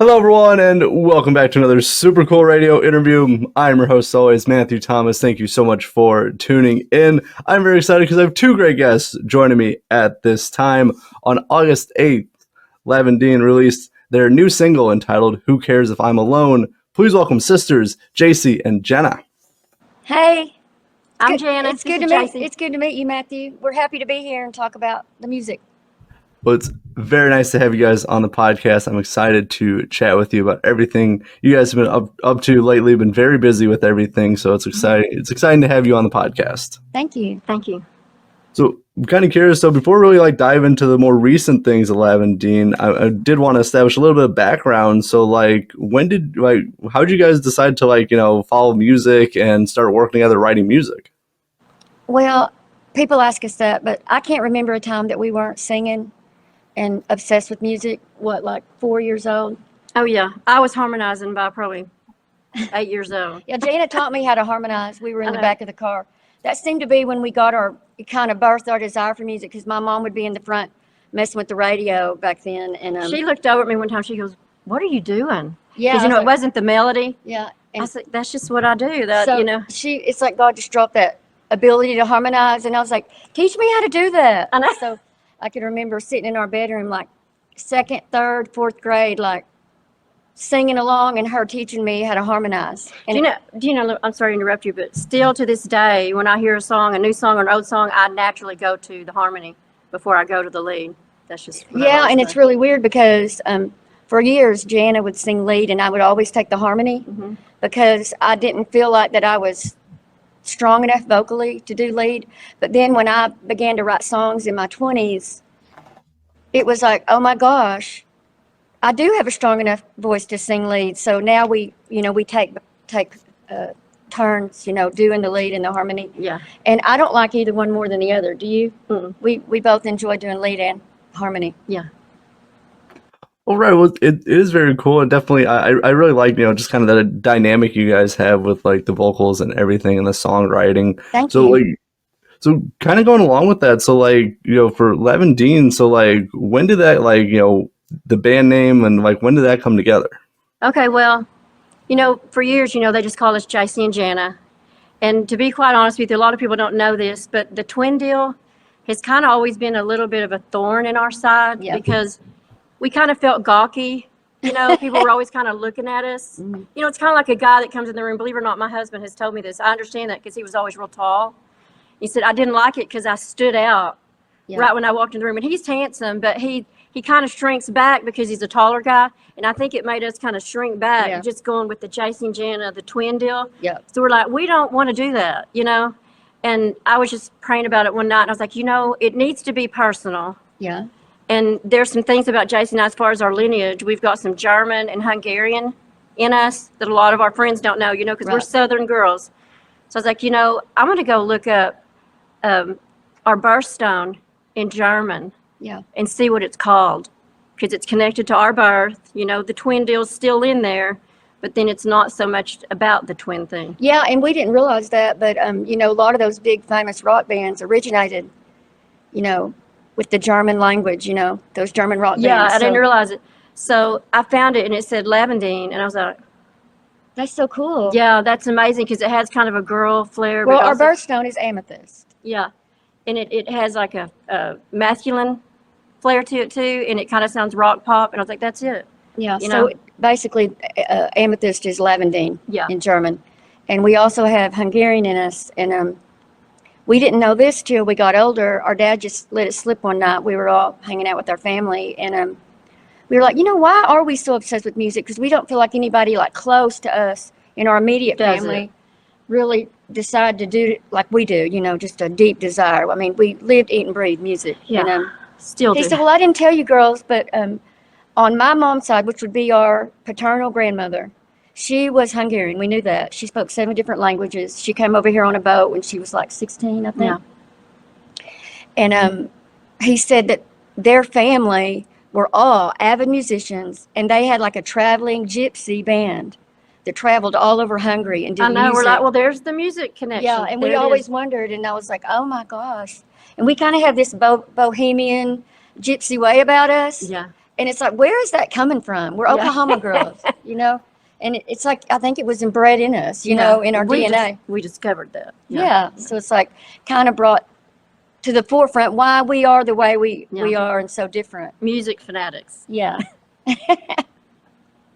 Hello, everyone, and welcome back to another super cool radio interview. I'm your host, always, Matthew Thomas. Thank you so much for tuning in. I'm very excited because I have two great guests joining me at this time. On August 8th, Lavendine released their new single entitled Who Cares If I'm Alone. Please welcome sisters Jacy and Jana. Hey, I'm Jana. It's good to meet you, Matthew. We're happy to be here and talk about the music. Well, it's very nice to have you guys on the podcast. I'm excited to chat with you about everything you guys have been up to lately. Been very busy with everything, so it's exciting. It's exciting to have you on the podcast. Thank you. Thank you. So I'm kind of curious. So before we really dive into the more recent things of Lavendine, I did want to establish a little bit of background. So how did you guys decide to follow music and start working together writing music? Well, people ask us that, but I can't remember a time that we weren't singing and obsessed with music. What, like 4 years old? Oh, yeah. I was harmonizing by probably 8 years old. Yeah, Jana taught me how to harmonize. We were in the back of the car. That seemed to be when we got kind of birthed our desire for music, because my mom would be in the front messing with the radio back then. And she looked over at me one time. She goes, "What are you doing?" Yeah, because it wasn't the melody. Yeah, I said, "That's just what I do." It's like God just dropped that ability to harmonize, and I was like, "Teach me how to do that." I know. So I can remember sitting in our bedroom, like second, third, fourth grade, like singing along, and her teaching me how to harmonize. And do you know? I'm sorry to interrupt you, but still to this day, when I hear a new song or an old song, I naturally go to the harmony before I go to the lead. That's just and it's really weird because for years Jana would sing lead, and I would always take the harmony because I didn't feel like that I was strong enough vocally to do lead. But then when I began to write songs in my 20s, it was like, oh my gosh, I do have a strong enough voice to sing lead. So now we take turns, doing the lead and the harmony. Yeah. And I don't like either one more than the other. Do you? Mm-mm. We both enjoy doing lead and harmony. Yeah. All right. Well, it is very cool, and definitely, I really like just kind of the dynamic you guys have with the vocals and everything and the songwriting. Thank you. So kind of going along with that. So for Lavendine, so when did that the band name and when did that come together? Okay. Well, for years, they just call us Jacy and Jana, and to be quite honest with you, a lot of people don't know this, but the twin deal has kind of always been a little bit of a thorn in our side because we kind of felt gawky. People were always kind of looking at us. Mm-hmm. It's kind of like a guy that comes in the room. Believe it or not, my husband has told me this. I understand that because he was always real tall. He said, I didn't like it because I stood out right when I walked in the room. And he's handsome, but he kind of shrinks back because he's a taller guy. And I think it made us kind of shrink back, just going with the Jacy and Jana, the twin deal. Yeah. So we're like, we don't want to do that, And I was just praying about it one night. And I was like, it needs to be personal. Yeah. And there's some things about Jacy and I as far as our lineage. We've got some German and Hungarian in us that a lot of our friends don't know, because we're Southern girls. So I was like, I'm going to go look up our birthstone in German and see what it's called, because it's connected to our birth. The twin deal's still in there, but then it's not so much about the twin thing. Yeah, and we didn't realize that, but, a lot of those big famous rock bands originated, with the German language, those German rock bands. Yeah, I didn't realize it. So I found it, and it said Lavendine, and I was like, that's so cool. Yeah, that's amazing, because it has kind of a girl flair. Well, our birthstone is amethyst. Yeah, and it has like a masculine flair to it too, and it kind of sounds rock pop, and I was like, that's it. Yeah, so basically amethyst is Lavendine in German. And we also have Hungarian in us, and we didn't know this till we got older. Our dad just let it slip one night. We were all hanging out with our family, and we were like, why are we so obsessed with music? Because we don't feel like anybody close to us in our immediate family really decided to do it like we do, just a deep desire. I mean, we lived, eat, and breathe music. Yeah, still do. He said, well, I didn't tell you girls, but on my mom's side, which would be our paternal grandmother, she was Hungarian. We knew that. She spoke 7 different languages. She came over here on a boat when she was 16, I think. Yeah. And he said that their family were all avid musicians, and they had a traveling gypsy band that traveled all over Hungary and did music. I know, we're like, well, there's the music connection. Yeah, and we always wondered, and I was like, oh my gosh. And we kind of have this bohemian gypsy way about us. Yeah. And it's like, where is that coming from? We're Oklahoma girls, you know? And it's like, I think it was inbred in us, you know, in our DNA. We discovered that. Yeah. So it's like kind of brought to the forefront why we are the way we are and so different. Music fanatics. Yeah.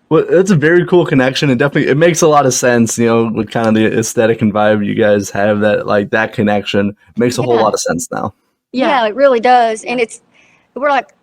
Well, it's a very cool connection. It makes a lot of sense, you know, with kind of the aesthetic and vibe you guys have. That like that connection makes a whole lot of sense now. Yeah, it really does. And we're like,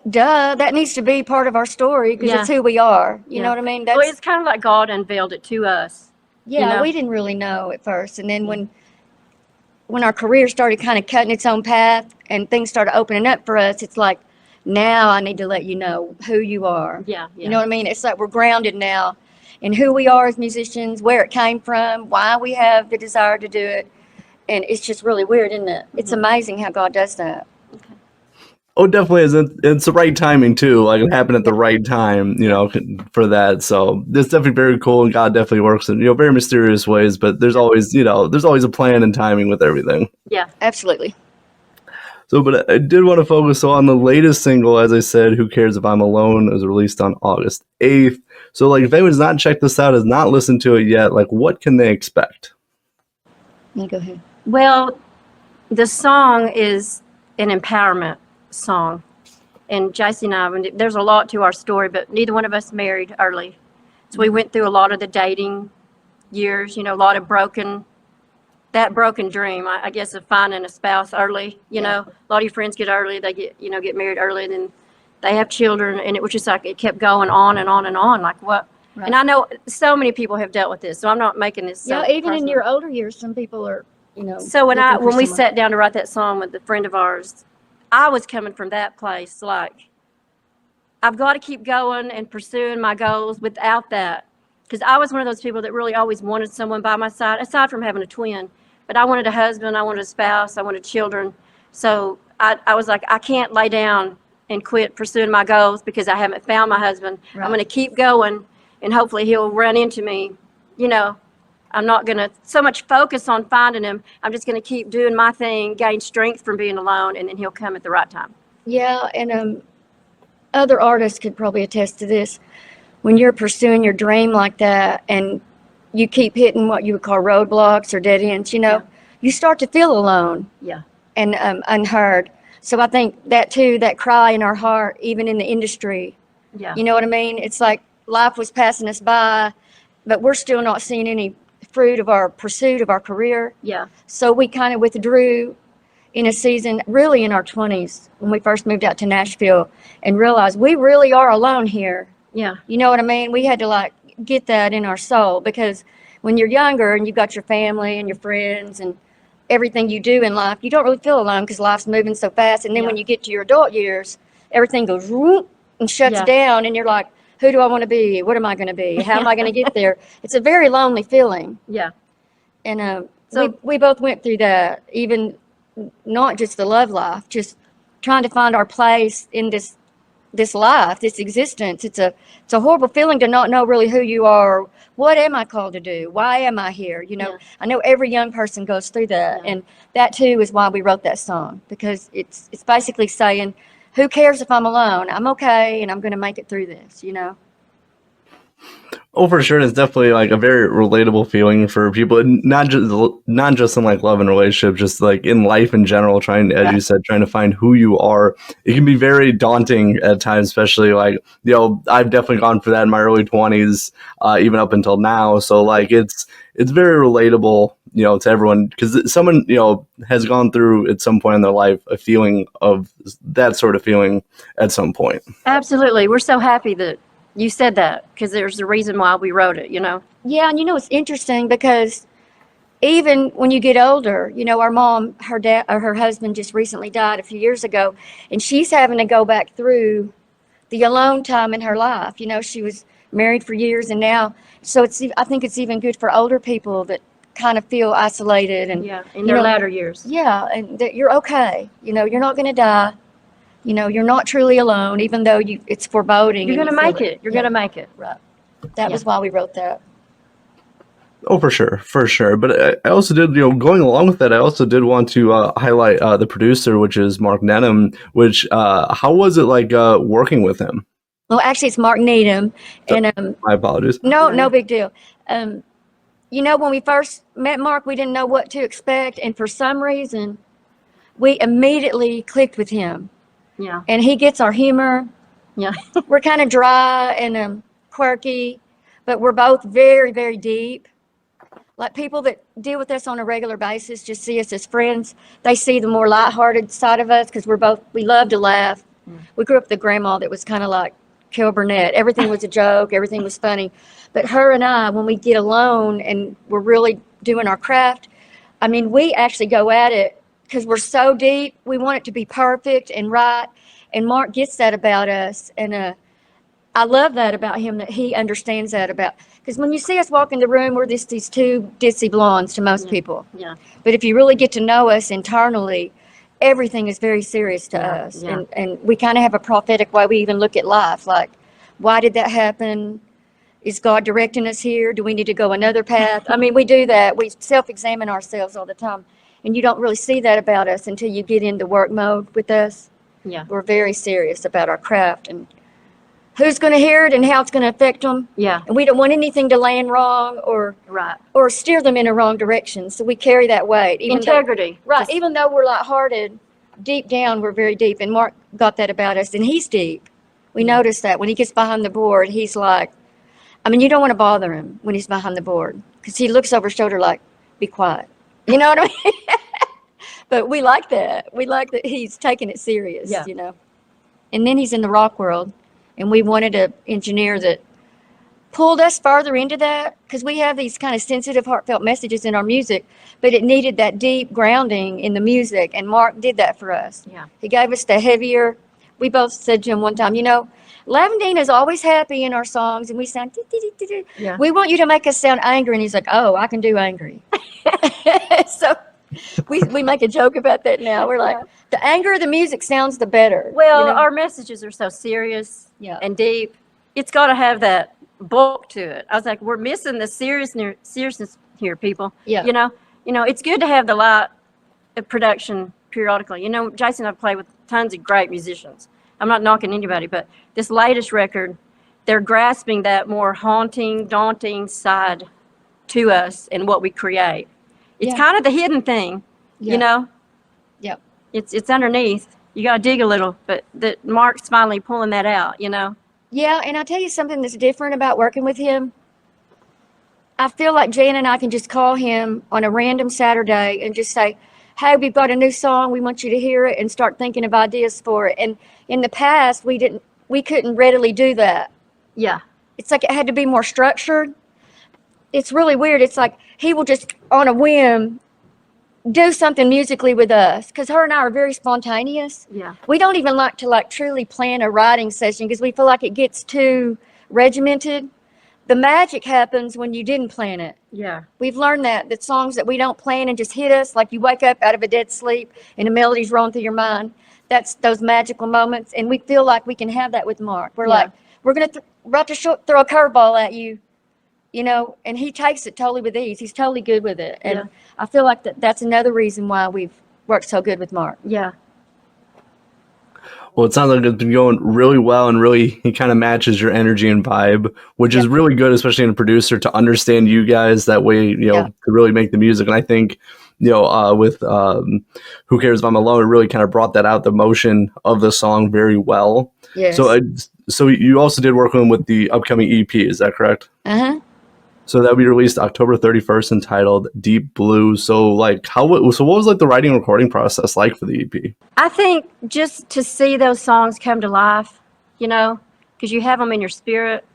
duh, that needs to be part of our story because it's who we are. You know what I mean? Well, it's kind of like God unveiled it to us. Yeah, you know? we didn't really know at first. And then when our career started kind of cutting its own path and things started opening up for us, it's like, now I need to let you know who you are. Yeah. You know what I mean? It's like we're grounded now in who we are as musicians, where it came from, why we have the desire to do it. And it's just really weird, isn't it? It's amazing how God does that. Oh, definitely is. It's the right timing too. Like it happened at the right time, you know, for that. So it's definitely very cool, and God definitely works in, you know, very mysterious ways. But there's always, you know, there's always a plan and timing with everything. Yeah, absolutely. So, but I did want to focus on the latest single, as I said, "Who Cares If I'm Alone," it was released on August 8th. So, like, if anyone's not checked this out, has not listened to it yet, like, what can they expect? Yeah, go ahead. well, the song is an empowerment song. And Jacy and I, there's a lot to our story, but neither one of us married early. So we went through a lot of the dating years, you know, a lot of broken dream, I guess, of finding a spouse early. You know, a lot of your friends get early, they get married early, and then they have children, and it was just like it kept going on and on and on. Like what? Right. And I know so many people have dealt with this, so I'm not making this. Yeah, even personal. In your older years, some people are, you know. So when we sat down to write that song with a friend of ours, I was coming from that place, like I've got to keep going and pursuing my goals without that, because I was one of those people that really always wanted someone by my side, aside from having a twin. But I wanted a husband, I wanted a spouse, I wanted children. So I was like, I can't lay down and quit pursuing my goals because I haven't found my husband. Right. I'm going to keep going, and hopefully he'll run into me. You know, I'm not going to so much focus on finding him. I'm just going to keep doing my thing, gain strength from being alone, and then he'll come at the right time. Yeah, and other artists could probably attest to this. When you're pursuing your dream like that and you keep hitting what you would call roadblocks or dead ends, you know, you start to feel alone. Yeah. And unheard. So I think that too, that cry in our heart, even in the industry. Yeah. You know what I mean? It's like life was passing us by, but we're still not seeing any fruit of our pursuit of our career. Yeah. So we kind of withdrew in a season, really in our 20s, when we first moved out to Nashville, and realized we really are alone here. Yeah. You know what I mean? We had to like get that in our soul, because when you're younger and you've got your family and your friends and everything you do in life, you don't really feel alone because life's moving so fast. And then when you get to your adult years, everything goes whoop and shuts down, and you're like, who do I want to be? What am I going to be? How am I going to get there? It's a very lonely feeling. Yeah. And so we both went through that, even not just the love life, just trying to find our place in this life, this existence. It's a horrible feeling to not know really who you are. What am I called to do? Why am I here? You know, I know every young person goes through that. And that too is why we wrote that song, because it's basically saying, who cares if I'm alone? I'm okay, and I'm going to make it through this, you know? Oh, for sure. It's definitely like a very relatable feeling for people, not just in like love and relationship, just like in life in general, as you said, trying to find who you are. It can be very daunting at times, especially like, you know, I've definitely gone through that in my early 20s, even up until now. So like, it's very relatable, you know, to everyone, because someone, you know, has gone through at some point in their life a feeling of that sort of feeling at some point. Absolutely. We're so happy that you said that, because there's a reason why we wrote it, you know? Yeah, and you know, it's interesting because even when you get older, you know, our mom, her husband just recently died a few years ago, and she's having to go back through the alone time in her life. You know, she was married for years, and now, so I think it's even good for older people that kind of feel isolated and in their latter years. Yeah, and that you're okay. You know, you're not going to die. You know, you're not truly alone, even though it's foreboding. You're going to make it. You're going to make it. Right. That was why we wrote that. Oh, for sure, for sure. But I also did, going along with that, I also did want to highlight the producer, which is Mark Nenham. Which, how was it like working with him? Well, actually, it's Mark Needham, and My apologies. no big deal. When we first met Mark, we didn't know what to expect, and for some reason, we immediately clicked with him. Yeah. And he gets our humor. Yeah. We're kind of dry and quirky, but we're both very, very deep. Like people that deal with us on a regular basis just see us as friends. They see the more lighthearted side of us because we love to laugh. We grew up with a grandma that was kind of like Carol Burnett. Everything was a joke. Everything was funny. But her and I, when we get alone and we're really doing our craft, I mean, we actually go at it because we're so deep. We want it to be perfect and right. And Mark gets that about us. And I love that about him, that he understands that about, because when you see us walk in the room, we're these two ditzy blondes to most people. Yeah. But if you really get to know us internally, everything is very serious to us. Yeah. And we kind of have a prophetic way we even look at life. Like, why did that happen? Is God directing us here? Do we need to go another path? I mean, we do that. We self-examine ourselves all the time. And you don't really see that about us until you get into work mode with us. Yeah. We're very serious about our craft and who's going to hear it and how it's going to affect them. Yeah. And we don't want anything to land wrong or steer them in a wrong direction. So we carry that weight. Integrity. Even though we're lighthearted, deep down we're very deep. And Mark got that about us. And he's deep. We noticed that when he gets behind the board, he's like, I mean, you don't want to bother him when he's behind the board because he looks over his shoulder like, be quiet. You know what I mean? But we like that. We like that he's taking it serious, And then he's in the rock world. And we wanted an engineer that pulled us further into that because we have these kind of sensitive, heartfelt messages in our music, but it needed that deep grounding in the music. And Mark did that for us. Yeah. He gave us the heavier. We both said to him one time, Lavendine is always happy in our songs, and we sound, Yeah. we want you to make us sound angry. And he's like, oh, I can do angry. So we make a joke about that now. We're like, the angrier the music sounds, the better. Well, our messages are so serious and deep. It's got to have that bulk to it. I was like, we're missing the seriousness here, people. Yeah. It's good to have the light production periodically. Jacy and I play with tons of great musicians. I'm not knocking anybody, but this latest record, they're grasping that more haunting, daunting side to us and what we create. It's kind of the hidden thing, Yep. It's underneath. You got to dig a little, but Mark's finally pulling that out, Yeah, and I'll tell you something that's different about working with him. I feel like Jana and I can just call him on a random Saturday and just say, hey, we've got a new song. We want you to hear it and start thinking of ideas for it. And in the past, we couldn't readily do that. Yeah. It's like it had to be more structured. It's really weird. It's like he will just, on a whim, do something musically with us because her and I are very spontaneous. Yeah. We don't even like to truly plan a writing session because we feel like it gets too regimented. The magic happens when you didn't plan it. Yeah. We've learned that songs that we don't plan and just hit us, like you wake up out of a dead sleep and a melody's rolling through your mind. That's those magical moments. And we feel like we can have that with Mark. We're like, we're going to throw a curveball at you. And he takes it totally with ease. He's totally good with it. And I feel like that's another reason why we've worked so good with Mark. Yeah. Well, it sounds like it's been going really well, and really he kind of matches your energy and vibe, which is really good, especially in a producer, to understand you guys that way, to really make the music. And I think, with Who Cares If I'm Alone, it really kind of brought that out, the emotion of the song very well. Yes. So you also did work with the upcoming EP, is that correct? Uh-huh. So that'll be released October 31st, entitled Deep Blue. So what was the writing and recording process like for the EP? I think just to see those songs come to life, because you have them in your spirit,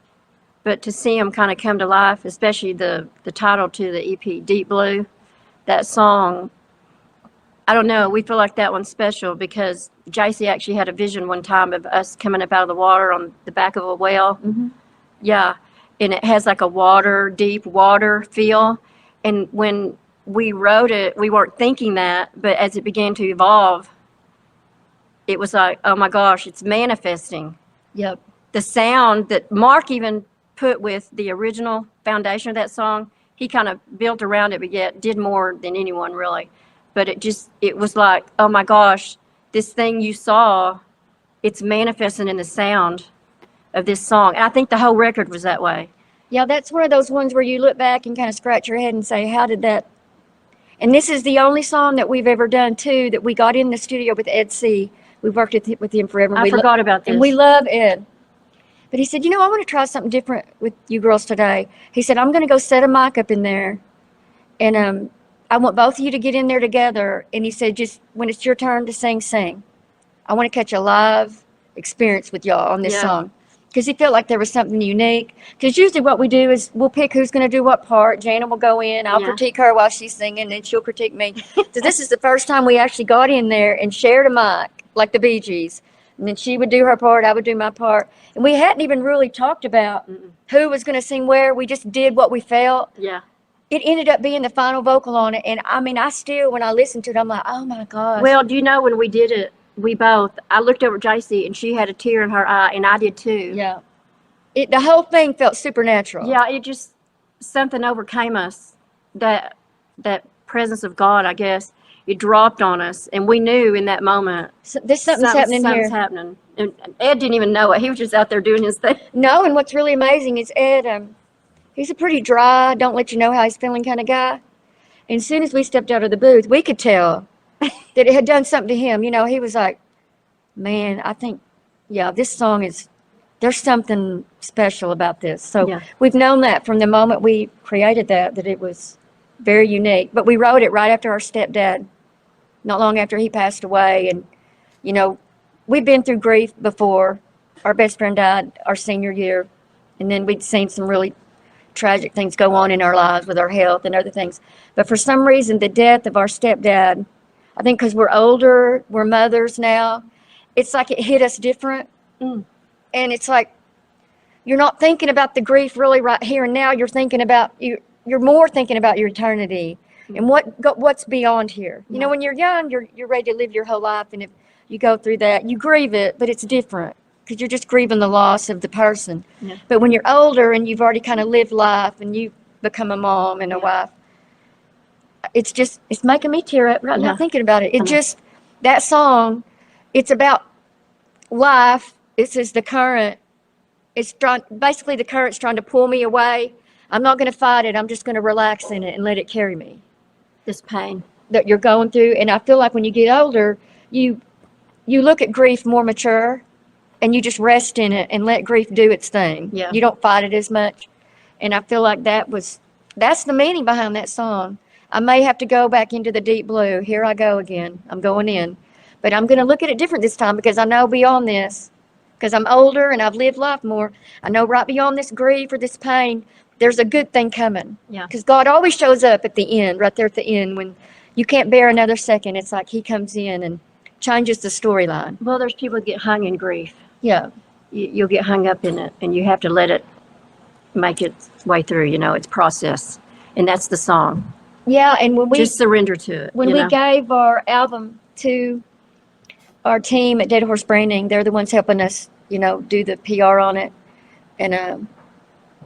but to see them kind of come to life, especially the title to the EP, Deep Blue, that song, I don't know, we feel like that one's special because Jacy actually had a vision one time of us coming up out of the water on the back of a well. Mm-hmm. Yeah. And it has like a deep water feel. And when we wrote it, we weren't thinking that, but as it began to evolve, it was like, oh my gosh, it's manifesting. Yep. The sound that Mark even put with the original foundation of that song, he kind of built around it, but yet did more than anyone really. But it was like, oh my gosh, this thing you saw, it's manifesting in the sound of this song. And I think the whole record was that way. Yeah, that's one of those ones where you look back and kind of scratch your head and say, how did that? And this is the only song that we've ever done, too, that we got in the studio with Ed C. We've worked with him forever. I forgot about this. And we love Ed. But he said, I want to try something different with you girls today. He said, I'm going to go set a mic up in there. And I want both of you to get in there together. And he said, just when it's your turn to sing, sing. I want to catch a live experience with y'all on this song. Because he felt like there was something unique. Because usually what we do is we'll pick who's going to do what part. Jana will go in. I'll critique her while she's singing, and she'll critique me. So this is the first time we actually got in there and shared a mic, like the Bee Gees. And then she would do her part, I would do my part. And we hadn't even really talked about who was going to sing where. We just did what we felt. Yeah. It ended up being the final vocal on it. And I mean, I still, when I listen to it, I'm like, oh my gosh. Well, do you know when we did it, I looked over at Jacy and she had a tear in her eye, and I did too. Yeah. The whole thing felt supernatural. Yeah, it just, something overcame us. That presence of God, I guess, it dropped on us. And we knew in that moment. So something's happening here. Something's happening. And Ed didn't even know it. He was just out there doing his thing. No, and what's really amazing is Ed, he's a pretty dry, don't let you know how he's feeling kind of guy. And as soon as we stepped out of the booth, we could tell that it had done something to him. He was like, man, I think, this song there's something special about this. So we've known that from the moment we created that it was very unique. But we wrote it right after our stepdad, not long after he passed away. And, we've been through grief before. Our best friend died our senior year. And then we'd seen some really tragic things go on in our lives with our health and other things. But for some reason, the death of our stepdad, I think because we're older, we're mothers now, it's like it hit us different. And it's like you're not thinking about the grief really right here and now. You're thinking about you're more thinking about your eternity and what's beyond here. When you're young, you're ready to live your whole life, and if you go through that, you grieve it, but it's different because you're just grieving the loss of the person. But when you're older and you've already kind of lived life and you become a mom and a wife, it's making me tear up right now thinking about it. That song, it's about life. This is the current. Basically the current's trying to pull me away. I'm not going to fight it. I'm just going to relax in it and let it carry me. This pain that you're going through. And I feel like when you get older, you look at grief more mature, and you just rest in it and let grief do its thing. You don't fight it as much. And I feel like that's the meaning behind that song. I may have to go back into the deep blue. Here I go again. I'm going in. But I'm going to look at it different this time because I know beyond this, because I'm older and I've lived life more, I know right beyond this grief or this pain, there's a good thing coming. Because God always shows up at the end, right there at the end, when you can't bear another second. It's like he comes in and changes the storyline. Well, there's people that get hung in grief. You'll get hung up in it, and you have to let it make its way through, its process. And that's the song. And when we just surrender to it. When we gave our album to our team at Dead Horse Branding, they're the ones helping us, do the PR on it. And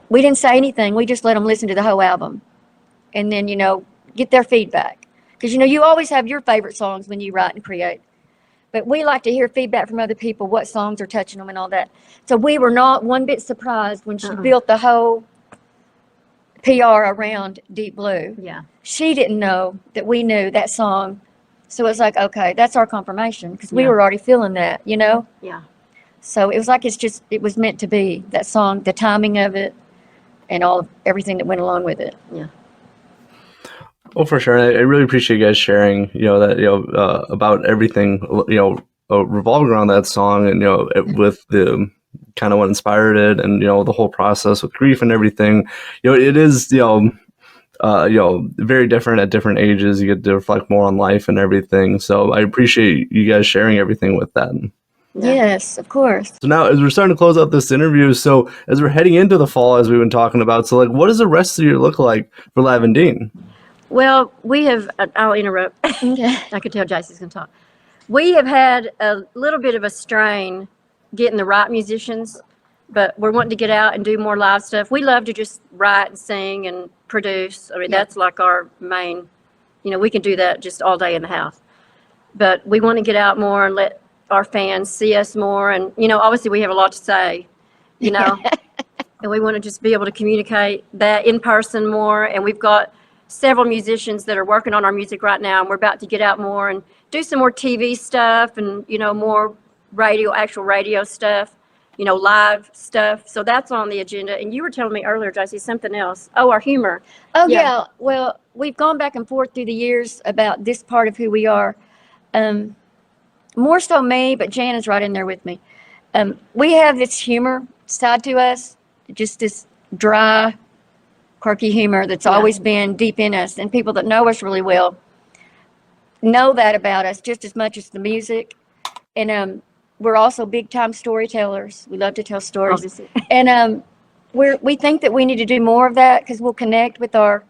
we didn't say anything. We just let them listen to the whole album. And then, get their feedback. Because, you always have your favorite songs when you write and create. But we like to hear feedback from other people, what songs are touching them and all that. So we were not one bit surprised when she built the whole PR around Deep Blue. She didn't know that we knew that song. So it's like, okay, that's our confirmation because we were already feeling that, So it was like it was meant to be, that song, the timing of it and everything that went along with it. Oh, for sure. I really appreciate you guys sharing, that, about everything, revolving around that song and, with the kind of what inspired it and, the whole process with grief and everything. It is, very different at different ages. You get to reflect more on life and everything. So I appreciate you guys sharing everything with that. Yes, of course. So now as we're starting to close out this interview, so as we're heading into the fall, as we've been talking about, so what does the rest of the year look like for Lavendine? Well, we have, I'll interrupt. I could tell Jacy's going to talk. We have had a little bit of a strain getting the right musicians, but we're wanting to get out and do more live stuff. We love to just write and sing and produce. I mean, Yeah. that's like our main, we can do that just all day in the house. But we want to get out more and let our fans see us more. And, obviously we have a lot to say, and we want to just be able to communicate that in person more. And we've got several musicians that are working on our music right now, and we're about to get out more and do some more TV stuff and, more actual radio stuff, live stuff. So that's on the agenda. And you were telling me earlier, Jacy, something else. Oh, our humor. Oh, yeah. Well, we've gone back and forth through the years about this part of who we are. More so me, but Jana's right in there with me. We have this humor side to us, just this dry, quirky humor that's always been deep in us. And people that know us really well know that about us just as much as the music. And we're also big time storytellers. We love to tell stories. Obviously. And we think that we need to do more of that because we'll connect with our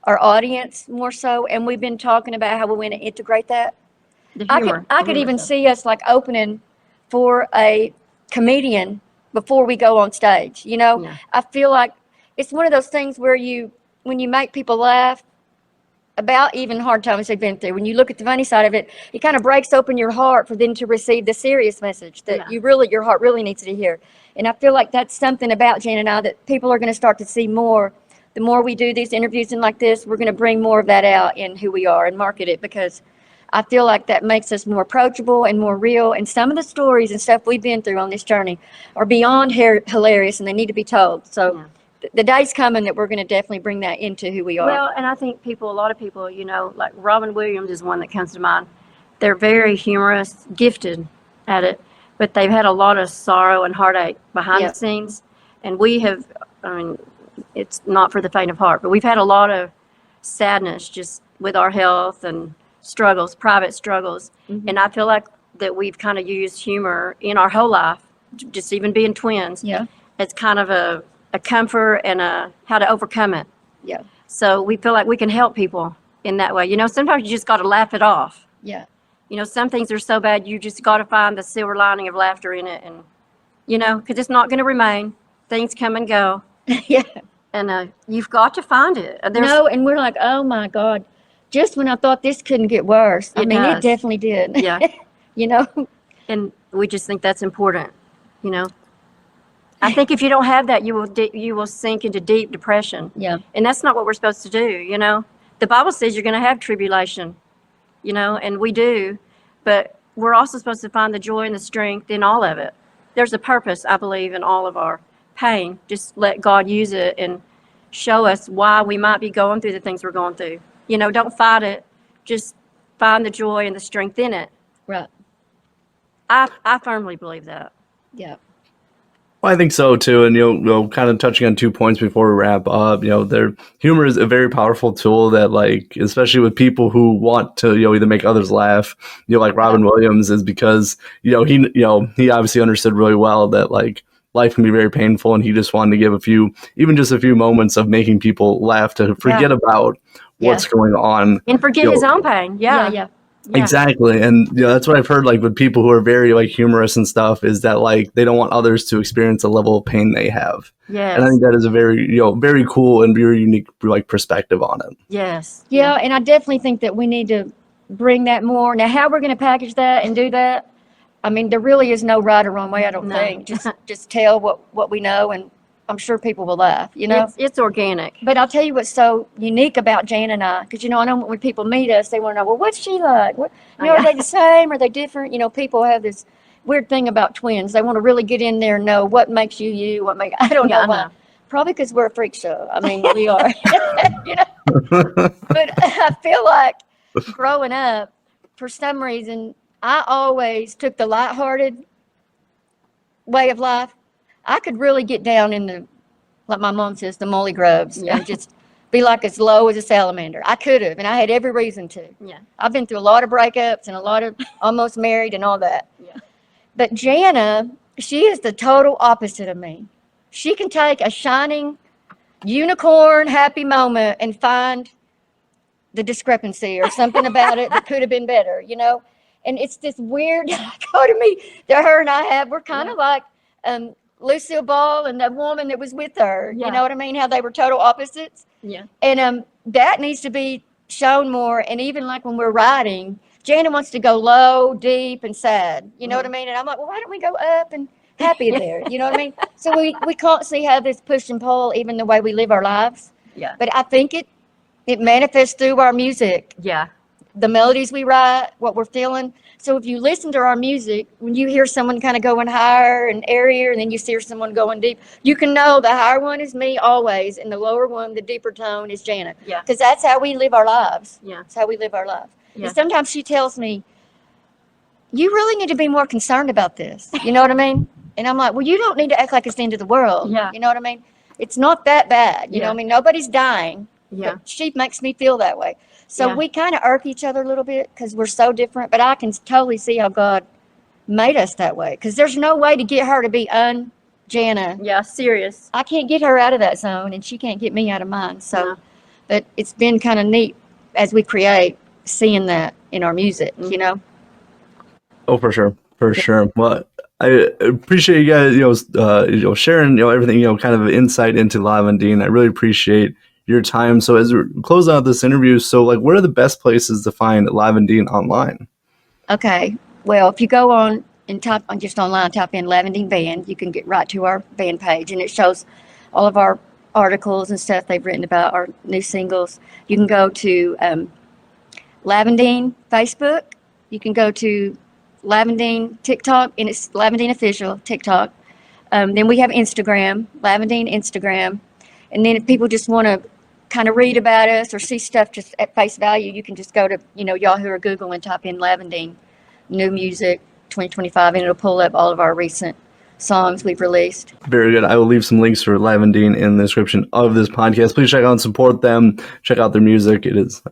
audience more so. And we've been talking about how we want to integrate that. The I humor. could even see us like opening for a comedian before we go on stage. Yeah. I feel like it's one of those things where when you make people laugh about even hard times they've been through, when you look at the funny side of it, it kind of breaks open your heart for them to receive the serious message that your heart really needs to hear. And I feel like that's something about Jana and I that people are going to start to see more. The more we do these interviews and like this, we're going to bring more of that out in who we are and market it, because I feel like that makes us more approachable and more real. And some of the stories and stuff we've been through on this journey are beyond hilarious, and they need to be told. So the day's coming that we're going to definitely bring that into who we are. Well, and I think a lot of people, like Robin Williams is one that comes to mind. They're very humorous, gifted at it, but they've had a lot of sorrow and heartache behind the scenes. And we have, it's not for the faint of heart, but we've had a lot of sadness just with our health and struggles, private struggles. Mm-hmm. And I feel like that we've kind of used humor in our whole life, just even being twins. Yeah. It's kind of a comfort and how to overcome it. Yeah. So we feel like we can help people in that way. Sometimes you just got to laugh it off. Yeah. Some things are so bad, you just got to find the silver lining of laughter in it. And, because it's not going to remain. Things come and go. Yeah. And you've got to find it. And we're like, oh my God, just when I thought this couldn't get worse. It definitely did. Yeah. And we just think that's important, I think if you don't have that, you will sink into deep depression. Yeah. And that's not what we're supposed to do, The Bible says you're going to have tribulation, and we do. But we're also supposed to find the joy and the strength in all of it. There's a purpose, I believe, in all of our pain. Just let God use it and show us why we might be going through the things we're going through. Don't fight it. Just find the joy and the strength in it. Right. I firmly believe that. Yeah. Well, I think so too, and kind of touching on 2 points before we wrap up. Their humor is a very powerful tool that, like, especially with people who want to, either make others laugh. Like Robin Williams is because he obviously understood really well that, like, life can be very painful, and he just wanted to give a few moments of making people laugh to forget about what's going on and forget his own pain. Yeah. Exactly. And that's what I've heard, like, with people who are very, like, humorous and stuff, is that, like, they don't want others to experience a level of pain they have. Yes. And I think that is a very very cool and very unique, like, perspective on it. Yes. Yeah, and I definitely think that we need to bring that more. Now, how we're going to package that and do that, I mean, there really is no right or wrong way, I don't think. Just tell what we know, and I'm sure people will laugh, It's organic. But I'll tell you what's so unique about Jana and I, because, I know when people meet us, they want to know, well, what's she like? Are they the same? Are they different? People have this weird thing about twins. They want to really get in there and know what makes you you, I don't know why. Probably because we're a freak show. I mean, we are, But I feel like growing up, for some reason, I always took the lighthearted way of life. I could really get down in the, like my mom says, the molly grubs, and just be like as low as a salamander. I could have, and I had every reason to. Yeah. I've been through a lot of breakups and a lot of almost married and all that. Yeah. But Jana, she is the total opposite of me. She can take a shining unicorn happy moment and find the discrepancy or something about it that could have been better, And it's this weird dichotomy that her and I have. We're kind of like Lucille Ball and the woman that was with her. Yeah. You know what I mean? How they were total opposites. Yeah. And that needs to be shown more. And even like when we're writing, Jana wants to go low, deep, and sad. You know what I mean? And I'm like, well, why don't we go up and happy there? You know what I mean? So we constantly have this push and pull, even the way we live our lives. Yeah. But I think it manifests through our music, Yeah. the melodies we write, what we're feeling. So if you listen to our music, when you hear someone kind of going higher and airier, and then you hear someone going deep, you can know the higher one is me always, and the lower one, the deeper tone, is Jana. Yeah. Because that's how we live our lives. Yeah. That's how we live our lives. Yeah. And sometimes she tells me, you really need to be more concerned about this. You know what I mean? And I'm like, well, you don't need to act like it's the end of the world. Yeah. You know what I mean? It's not that bad. You know Yeah. what I mean? Nobody's dying. Yeah. But she makes me feel that way. So Yeah. we kind of irk each other a little bit because we're so different. But I can totally see how God made us that way. Because there's no way to get her to be Jana. Yeah. Serious. I can't get her out of that zone, and she can't get me out of mine. So, No. but it's been kind of neat as we create, seeing that in our music, you know? Oh, for sure. For sure. Well, I appreciate you guys, sharing, everything, kind of insight into Lavendine. I really appreciate your time. So as we close out this interview, so like, where are the best places to find Lavendine online? Okay. Well, if you go on and type in Lavendine Band, you can get right to our band page, and it shows all of our articles and stuff they've written about our new singles. You can go to Lavendine Facebook. You can go to Lavendine TikTok, and it's Lavendine Official TikTok. Then we have Instagram, Lavendine Instagram. And then if people just want to kind of read about us or see stuff just at face value, you can just go to, Yahoo or Google and type in Lavendine New Music 2025, and it'll pull up all of our recent songs we've released. Very good. I will leave some links for Lavendine in the description of this podcast. Please check out and support them. Check out their music.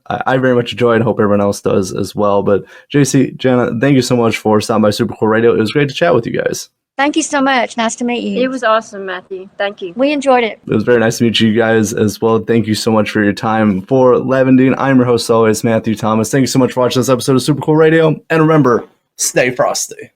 I very much enjoy it. Hope everyone else does as well. But Jacy, Jana, thank you so much for stopping by Super Cool Radio. It was great to chat with you guys. Thank you so much. Nice to meet you. It was awesome, Matthew. Thank you. We enjoyed it. It was very nice to meet you guys as well. Thank you so much for your time. For Lavendine, I'm your host always, Matthew Thomas. Thank you so much for watching this episode of Super Cool Radio. And remember, stay frosty.